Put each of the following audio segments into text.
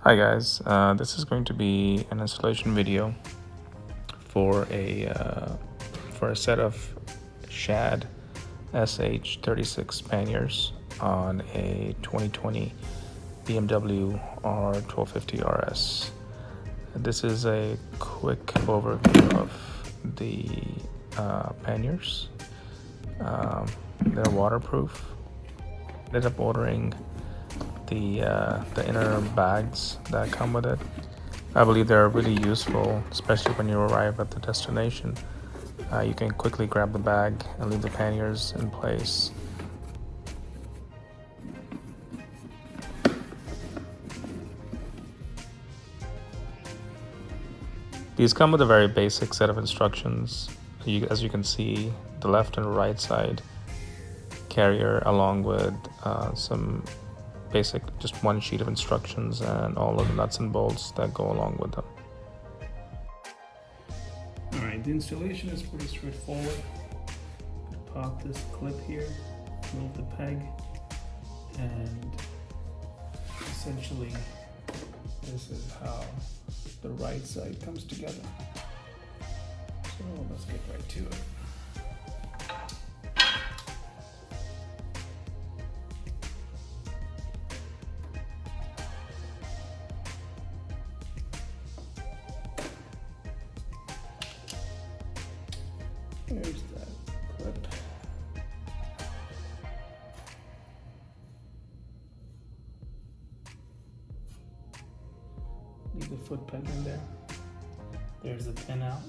Hi guys, this is going to be an installation video for a set of Shad SH36 panniers on a 2020 Bmw R1250Rs. This is a quick overview of the panniers. They're waterproof. Ended up ordering the inner bags that come with it. I believe they're really useful, especially when you arrive at the destination. You can quickly grab the bag and leave the panniers in place. These come with a very basic set of instructions. As you can see, the left and right side carrier, along with some basic, just one sheet of instructions and all of the nuts and bolts that go along with them. Alright, the installation is pretty straightforward. Pop this clip here, move the peg, and essentially this is how the right side comes together. So let's get right to it. There's that clip. Leave the foot peg in there. There's the pin out.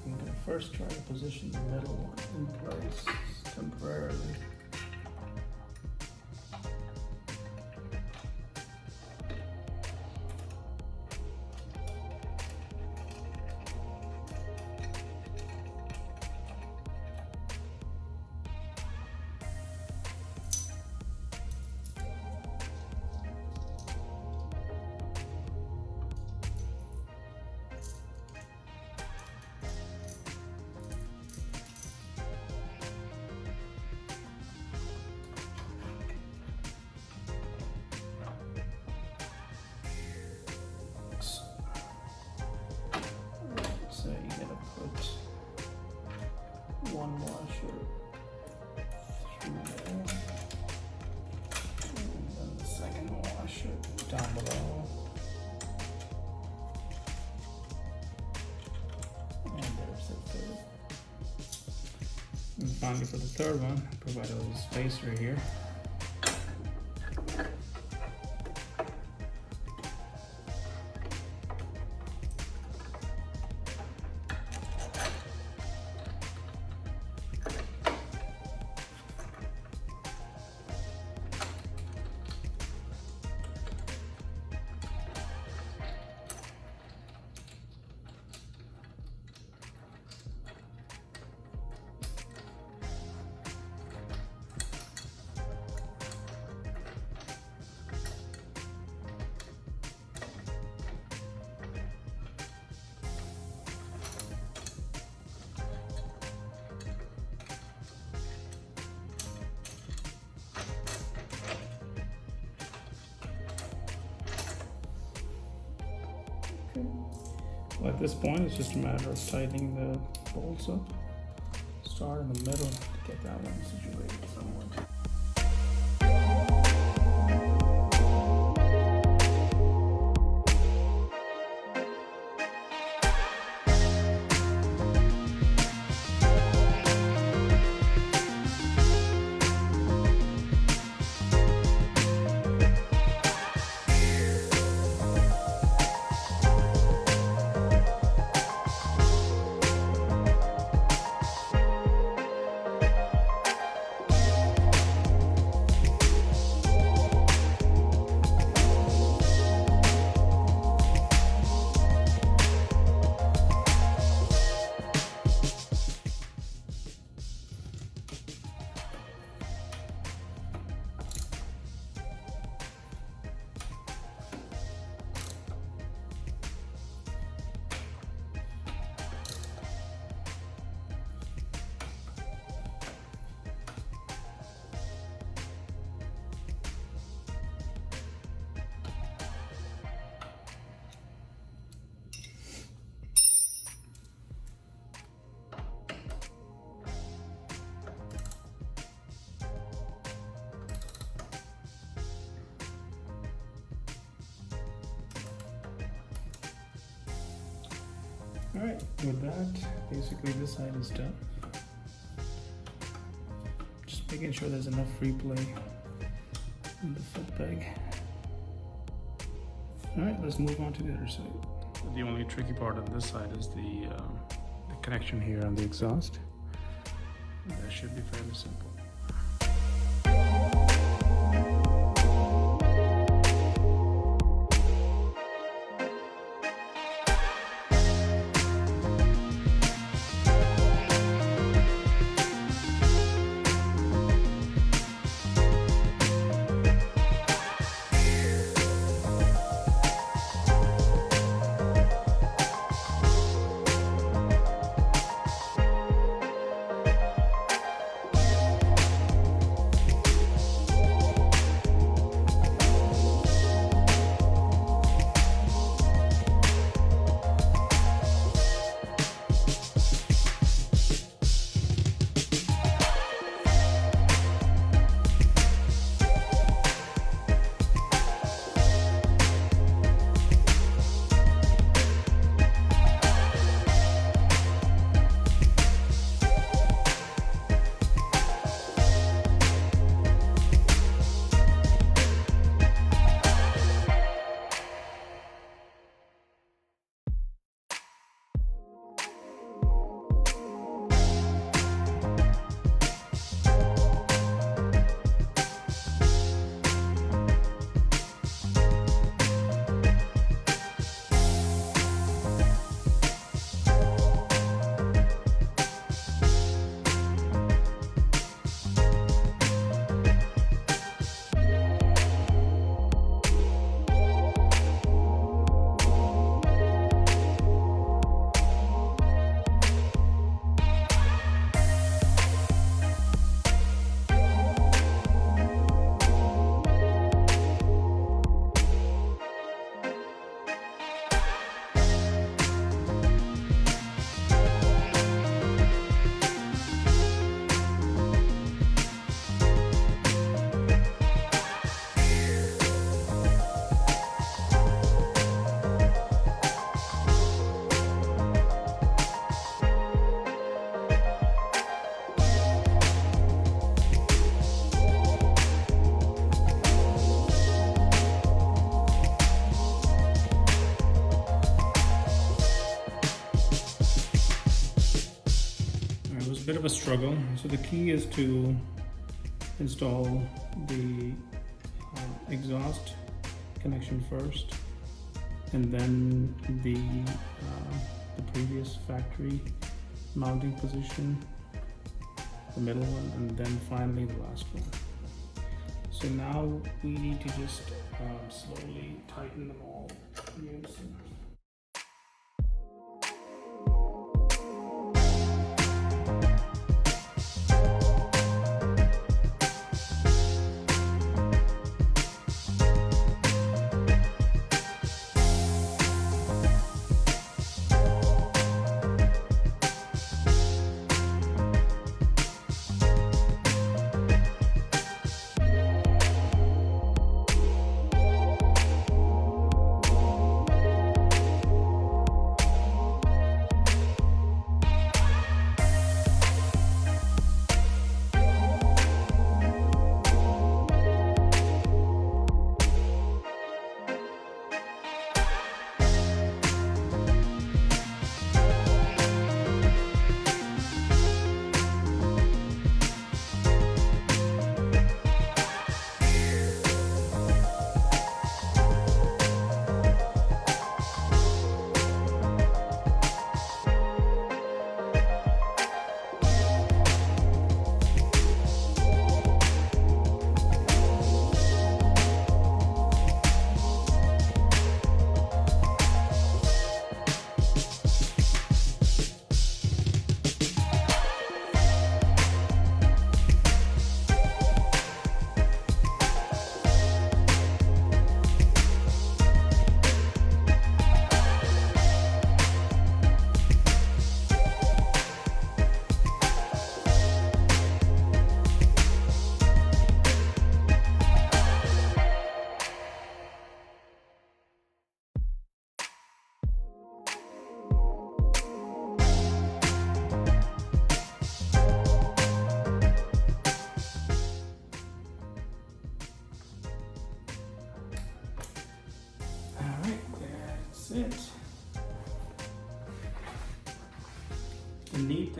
I'm going to first try to position the middle one in place temporarily. So you gotta put one washer through there, and then the second washer down below, and there's the third. And finally, for the third one, provide a little spacer here. Well, at this point, it's just a matter of tightening the bolts up. Start in the middle to get that one situated somewhat. Alright, with that, basically this side is done. Just making sure there's enough free play in the foot peg. Alright, let's move on to the other side. The only tricky part on this side is the connection here on the exhaust. That should be fairly simple. A bit of a struggle. So the key is to install the exhaust connection first, and then the previous factory mounting position, the middle one, and then finally the last one. So now we need to just slowly tighten them all in unison.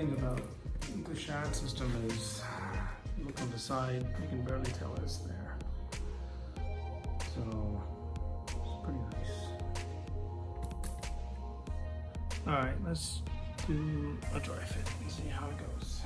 thing about the Shad system is, look on the side, you can barely tell it's there. So it's pretty nice. Alright, let's do a dry fit and see how it goes.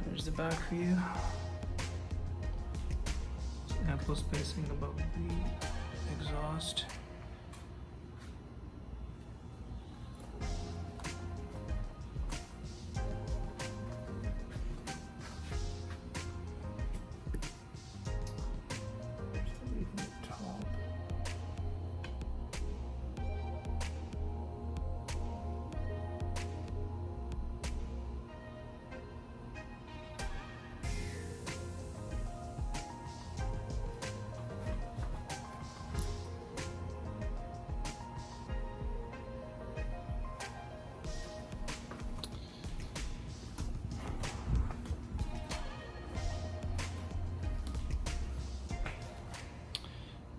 There's the back view. Ample spacing above the exhaust.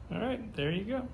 All right, there you go.